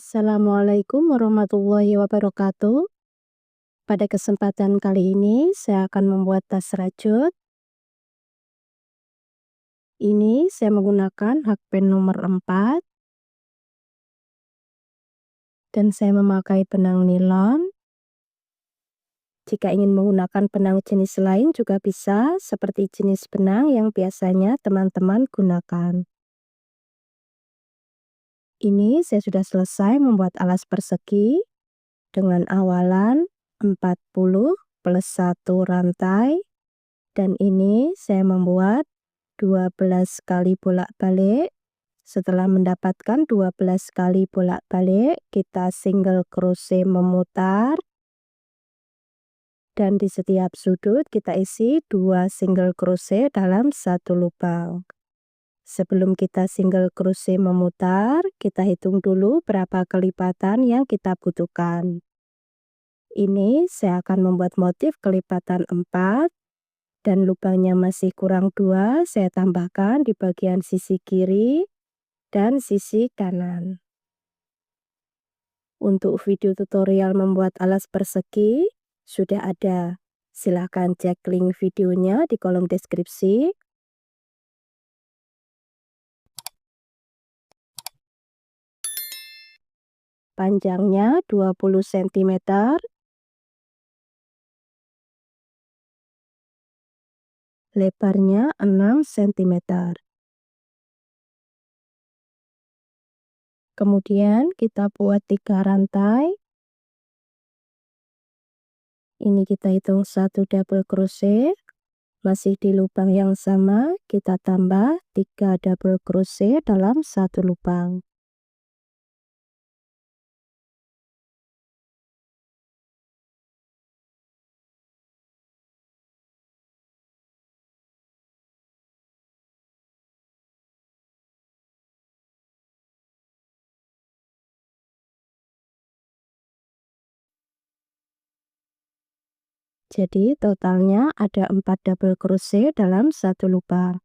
Assalamualaikum warahmatullahi wabarakatuh. Pada kesempatan kali ini, saya akan membuat tas rajut. Ini saya menggunakan hakpen nomor 4 dan saya memakai benang nilon. Jika ingin menggunakan benang jenis lain juga bisa, seperti jenis benang yang biasanya teman-teman gunakan. Ini saya sudah selesai membuat alas persegi dengan awalan 40 plus 1 rantai. Dan ini saya membuat 12 kali bolak-balik. Setelah mendapatkan 12 kali bolak-balik, kita single crochet memutar. Dan di setiap sudut kita isi 2 single crochet dalam satu lubang. Sebelum kita single crochet memutar, kita hitung dulu berapa kelipatan yang kita butuhkan. Ini saya akan membuat motif kelipatan 4. Dan lubangnya masih kurang 2, saya tambahkan di bagian sisi kiri dan sisi kanan. Untuk video tutorial membuat alas persegi sudah ada. Silahkan cek link videonya di kolom deskripsi. Panjangnya 20 cm. Lebarnya 6 cm. Kemudian kita buat 3 rantai. Ini kita hitung 1 double crochet. Masih di lubang yang sama, kita tambah 3 double crochet dalam satu lubang. Jadi totalnya ada 4 double crochet dalam satu lubang.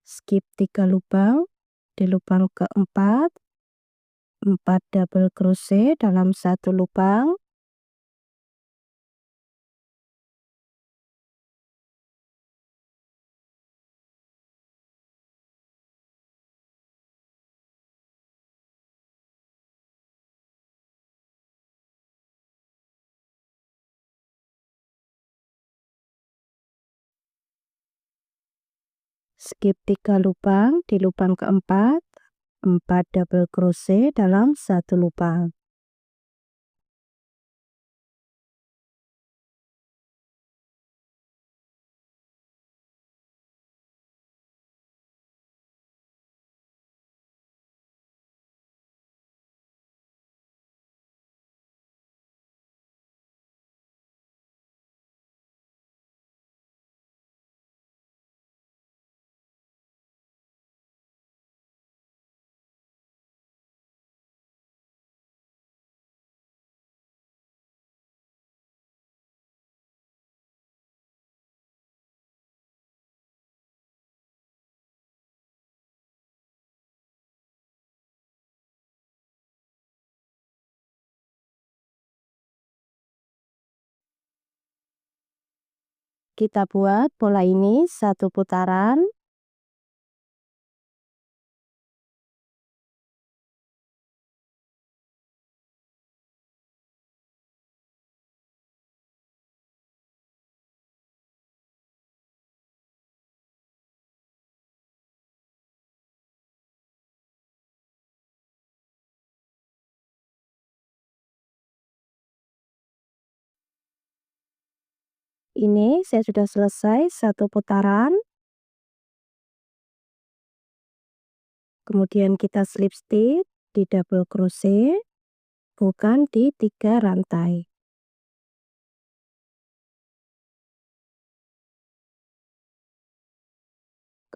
Skip 3 lubang, di lubang keempat 4 double crochet dalam satu lubang. Skip 3 lubang, di lubang keempat 4 double crochet dalam satu lubang. Kita buat pola ini satu putaran. Ini saya sudah selesai satu putaran. Kemudian kita slip stitch di double crochet, bukan di 3 rantai.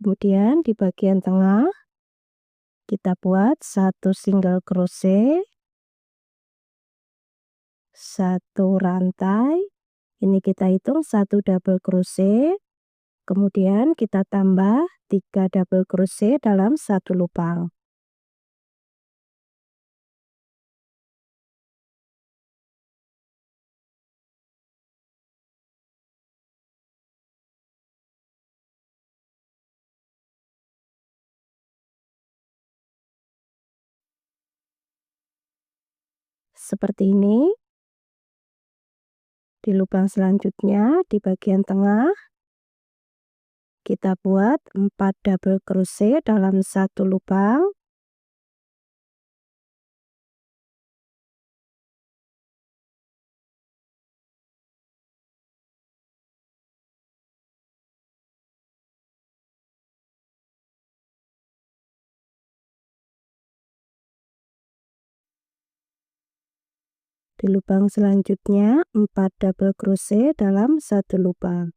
Kemudian di bagian tengah kita buat satu single crochet, satu rantai. Ini kita hitung 1 double crochet. Kemudian kita tambah 3 double crochet dalam satu lubang. seperti ini. Di lubang selanjutnya di bagian tengah kita buat 4 double crochet dalam satu lubang. Di lubang selanjutnya 4 double crochet dalam satu lubang.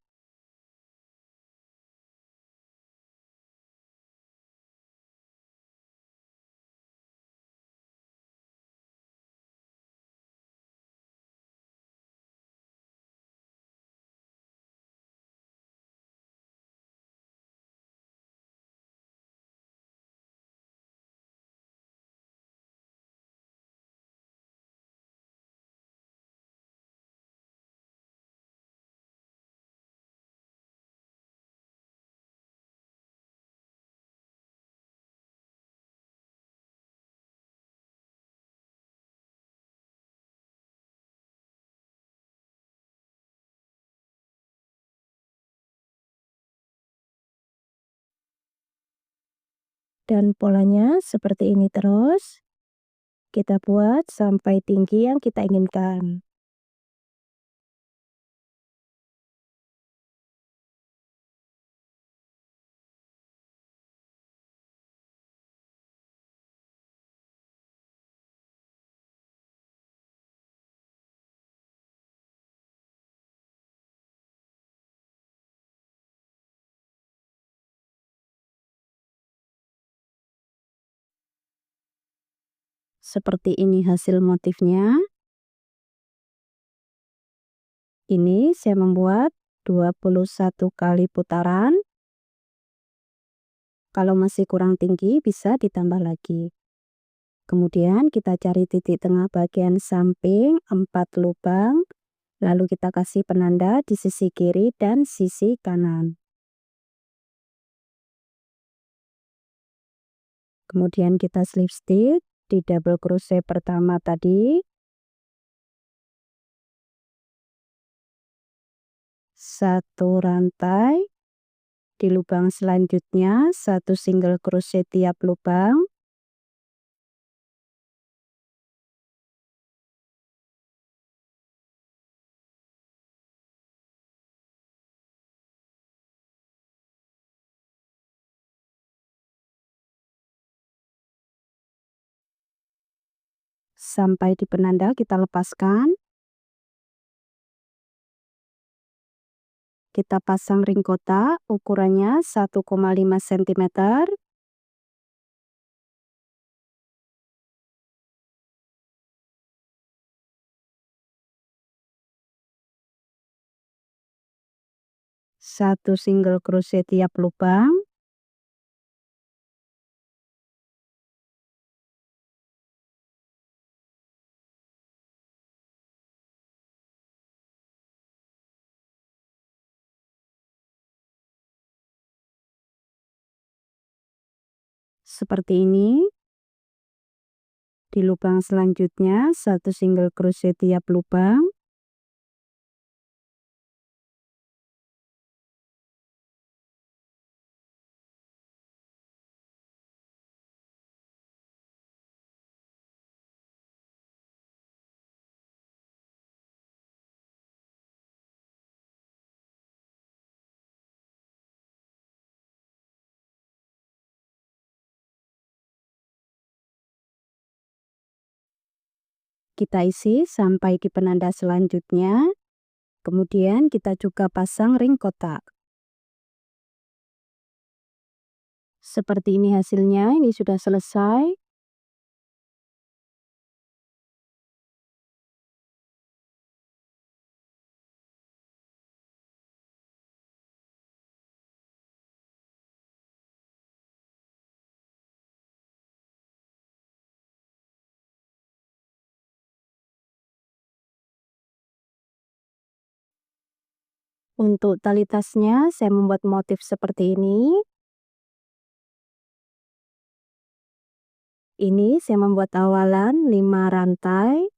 Dan polanya seperti ini terus. Kita buat sampai tinggi yang kita inginkan. Seperti ini hasil motifnya. Ini saya membuat 21 kali putaran. Kalau masih kurang tinggi bisa ditambah lagi. Kemudian kita cari titik tengah bagian samping 4 lubang. Lalu kita kasih penanda di sisi kiri dan sisi kanan. Kemudian kita slip stitch di double crochet pertama tadi. Satu rantai. Di lubang selanjutnya satu single crochet tiap lubang. Sampai di penanda kita lepaskan. Kita pasang ring kotak ukurannya 1,5 cm. Satu single crochet tiap lubang. Seperti ini. Di lubang selanjutnya satu single crochet tiap lubang. Kita isi sampai di penanda selanjutnya. Kemudian kita juga pasang ring kotak. Seperti ini hasilnya, ini sudah selesai. Untuk tali tasnya saya membuat motif seperti ini. Ini saya membuat awalan 5 rantai.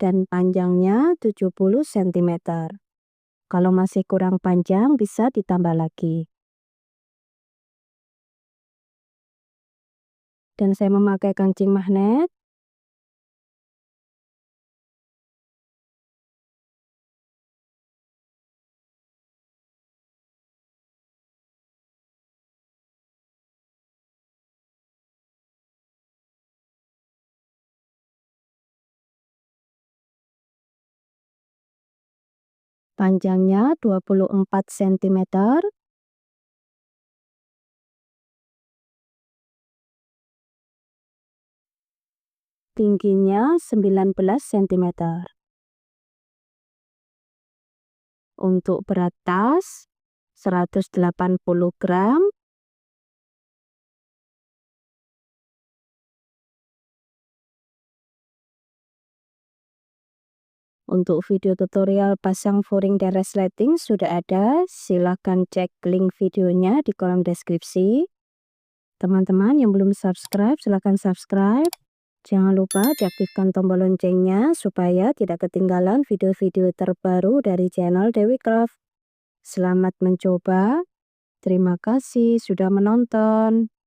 dan panjangnya 70 cm. Kalau masih kurang panjang bisa ditambah lagi. Dan saya memakai kancing magnet. Panjangnya 24 cm. Tingginya 19 cm. Untuk berat tas 180 gram. Untuk video tutorial pasang furing dan resleting sudah ada, silahkan cek link videonya di kolom deskripsi. Teman-teman yang belum subscribe, silahkan subscribe. Jangan lupa diaktifkan tombol loncengnya supaya tidak ketinggalan video-video terbaru dari channel Dewi Craft. Selamat mencoba. Terima kasih sudah menonton.